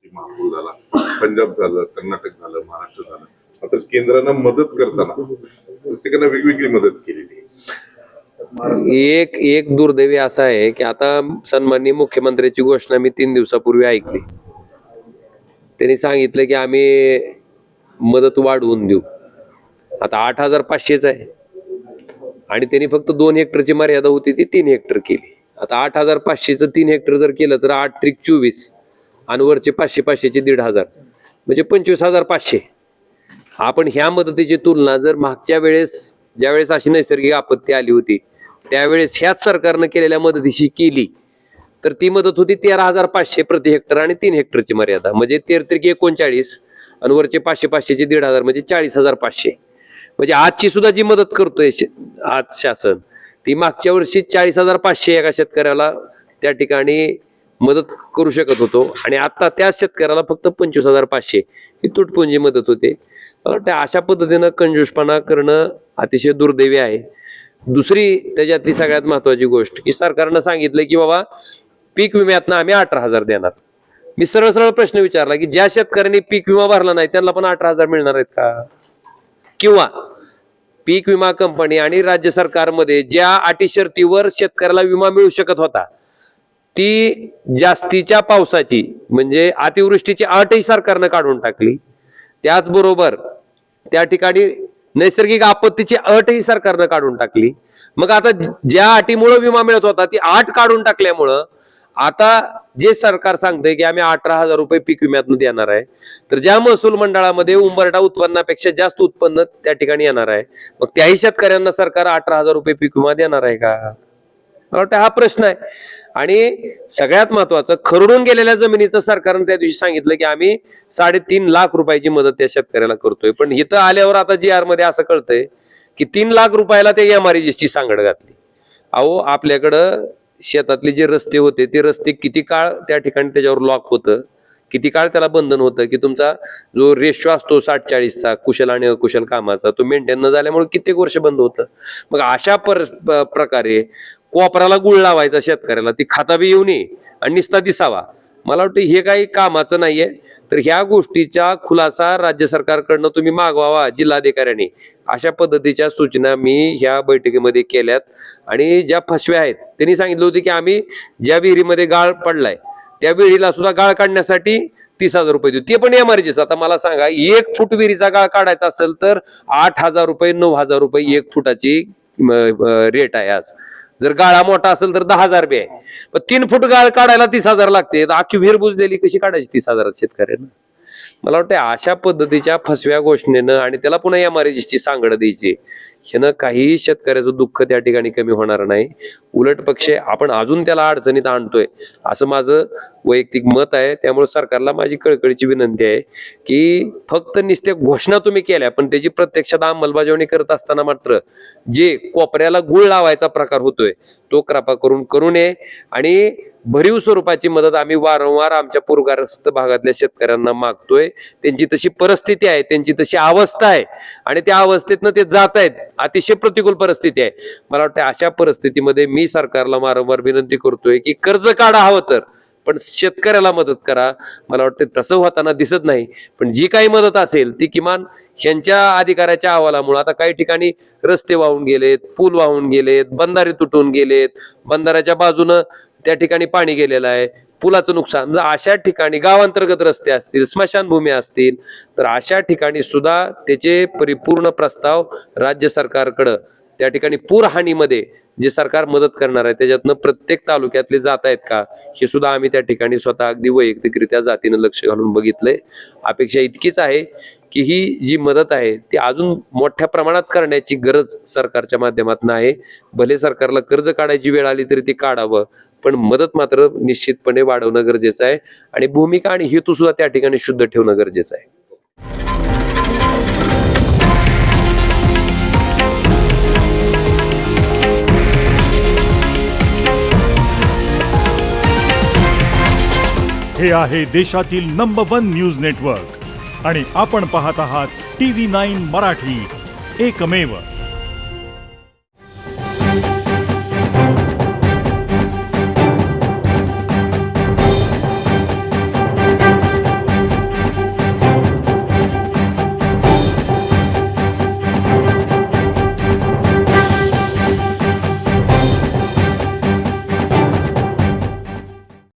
की महापूर झाला, पंजाब झालं, कर्नाटक झालं, महाराष्ट्र झालं, मात्र केंद्रानं मदत करताना प्रत्येकानं वेगवेगळी मदत केलेली आहे. एक दुर्दैवी असा आहे की आता सन्माननीय मुख्यमंत्र्याची घोषणा मी 3 दिवसापूर्वी ऐकली. त्यांनी सांगितलं की आम्ही मदत वाढवून देऊ. आता 8,500च आहे आणि त्यांनी फक्त 2 हेक्टरची मर्यादा होती ती 3 हेक्टर केली. आता 8,500चं 3 हेक्टर जर केलं तर 8 त्रिक 24 आणि वरचे 500चे 1,500 म्हणजे 25,500. आपण ह्या मदतीची तुलना जर मागच्या वेळेस ज्यावेळेस अशी नैसर्गिक आपत्ती आली होती त्यावेळेस ह्याच सरकारनं केलेल्या मदतीशी केली तर ती मदत होती 13,500 प्रति हेक्टर आणि 3 हेक्टरची मर्यादा म्हणजे 13 त्रिक 39 आणि वरचे 500चे 1,500 म्हणजे 40,500. म्हणजे आजची सुद्धा जी मदत करतोय आज शासन ती मागच्या वर्षी 40,500 एका शेतकऱ्याला त्या ठिकाणी मदत करू शकत होतो आणि आता त्या शेतकऱ्याला फक्त 25,500 ही तुटपुंजी मदत होते. अशा पद्धतीनं कंजूसपणा करणं अतिशय दुर्दैवी आहे. दुसरी त्याच्यातली सगळ्यात महत्वाची गोष्ट की सरकारनं सांगितलं की बाबा पीक विम्यातनं आम्ही 18,000 देणार. मी सरळ सरळ प्रश्न विचारला की ज्या शेतकऱ्यांनी पीक विमा भरला नाही त्यांना पण 18,000 मिळणार आहेत का? किंवा पीक विमा कंपनी आणि राज्य सरकारमध्ये ज्या अटी शर्तीवर शेतकऱ्याला विमा मिळू शकत होता ती जास्तीच्या पावसाची म्हणजे अतिवृष्टीची अटही सरकारनं काढून टाकली. त्याचबरोबर त्या ठिकाणी नैसर्गिक आपत्तीची अटही सरकारनं काढून टाकली. मग आता ज्या अटीमुळे विमा मिळत होता ती अट काढून टाकल्यामुळं आता जे सरकार सांगतंय की आम्ही 18,000 रुपये पीक विम्यातून देणार आहे तर ज्या महसूल मंडळामध्ये उंबरठा उत्पन्नापेक्षा जास्त उत्पन्न त्या ठिकाणी येणार आहे मग त्याही शेतकऱ्यांना सरकार 18,000 रुपये पीक विमा देणार आहे का? मला वाटतं हा प्रश्न आहे. आणि सगळ्यात महत्वाचं खरडून गेलेल्या जमिनीचं सरकारनं त्या दिवशी सांगितलं की आम्ही 3.5 लाख रुपयाची मदत त्या शेतकऱ्याला करतोय. पण इथं आल्यावर आता GR मध्ये असं कळतंय की 3 लाख रुपयाला ते MRGSची सांगड घातली. अहो आपल्याकडं शेतातले जे रस्ते होते ते रस्ते किती काळ त्या ठिकाणी त्याच्यावर लॉक होतं, किती काळ त्याला बंधन होतं की तुमचा जो रेशो असतो 60-40चा कुशल आणि अकुशल कामाचा तो मेंटेन न झाल्यामुळे कित्येक वर्ष बंद होतं. मग अशा प्रकारे कोपराला गुळ लावायचा शेतकऱ्याला ती खाता बी येऊ नये आणि निस्ता दिसावा. मला वाटतं हे काही कामाचं नाहीये. तर ह्या गोष्टीचा खुलासा राज्य सरकारकडनं तुम्ही मागवावा जिल्हाधिकाऱ्यांनी. अशा पद्धतीच्या सूचना मी ह्या बैठकीमध्ये केल्यात. आणि ज्या फसव्या आहेत त्यांनी सांगितलं होतं की आम्ही ज्या विहिरीमध्ये गाळ पडलाय त्या विहिरीला सुद्धा गाळ काढण्यासाठी 30,000 रुपये देऊ. ते पण MRGS. आता मला सांगा 1 फूट विहिरीचा गाळ काढायचा असेल तर 8,000 रुपये 9,000 रुपये 1 फुटाची रेट आहे आज. जर गाळा मोठा असेल तर 10,000 बी आहे. पण 3 फूट गाळ काढायला 30,000 लागते. अख्खी विहीर बुजलेली कशी काढायची 30,000 शेतकऱ्यांना? मला वाटतं अशा पद्धतीच्या फसव्या घोषणेनं आणि त्याला पुन्हा MRGSची सांगड द्यायची ह्यानं काही शेतकऱ्याचं दुःख त्या ठिकाणी कमी होणार नाही. उलट पक्षे आपण अजून त्याला अडचणीत आणतोय असं माझं वैयक्तिक मत आहे. त्यामुळे सरकारला माझी कळकळीची विनंती आहे की फक्त नुसत्या घोषणा तुम्ही केल्या पण त्याची प्रत्यक्षात अंमलबजावणी करत असताना मात्र जे कोपऱ्याला गुळ लावायचा प्रकार होतोय तो कृपा करून करू नये. आणि भरीव स्वरूपाची मदत आम्ही वारंवार आमच्या पूरग्रस्त भागातल्या शेतकऱ्यांना मागतोय. त्यांची तशी परिस्थिती आहे, त्यांची तशी अवस्था आहे आणि त्या अवस्थेतनं ते जात आहेत. अतिशय प्रतिकूल परिस्थिती आहे. मला वाटतं अशा परिस्थितीमध्ये मी सरकारला वारंवार विनंती करतोय की कर्ज काढा हवं तर पण शेतकऱ्याला मदत करा. मला वाटतं तसं होताना दिसत नाही. पण जी काही मदत असेल ती किमान ह्यांच्या अधिकाऱ्याच्या अहवालामुळे आता काही ठिकाणी रस्ते वाहून गेलेत, पूल वाहून गेलेत, बंधारे तुटून गेलेत, बंधाऱ्याच्या बाजूनं त्या ठिकाणी पाणी गेलेलं आहे, पुलाचं नुकसान. अशा ठिकाणी गावांतर्गत रस्ते असतील, स्मशानभूमी असतील तर अशा ठिकाणी सुद्धा त्याचे परिपूर्ण प्रस्ताव राज्य सरकारकडं त्या ठिकाणी पूरहानीमध्ये जे सरकार मदत करणार आहे त्याच्यातनं प्रत्येक तालुक्यातले जात आहेत का हे सुद्धा आम्ही त्या ठिकाणी स्वतः अगदी वैयक्तिकरित्या जातीनं लक्ष घालून बघितलंय. अपेक्षा इतकीच आहे की ही जी मदत आहे ती अजून मोठ्या प्रमाणात करण्याची गरज सरकारच्या माध्यमातून आहे. भले सरकारला कर्ज काढायची वेळ आली तरी ते काढावं पण मदत मात्र निश्चितपणे वाढवणं गरजेचं आहे आणि भूमिका आणि हेतू सुद्धा त्या ठिकाणी शुद्ध ठेवणं गरजेचं आहे. हे आहे देशातील नंबर 1 न्यूज नेटवर्क आणि आपण पाहत आहात TV9 मराठी, एकमेव.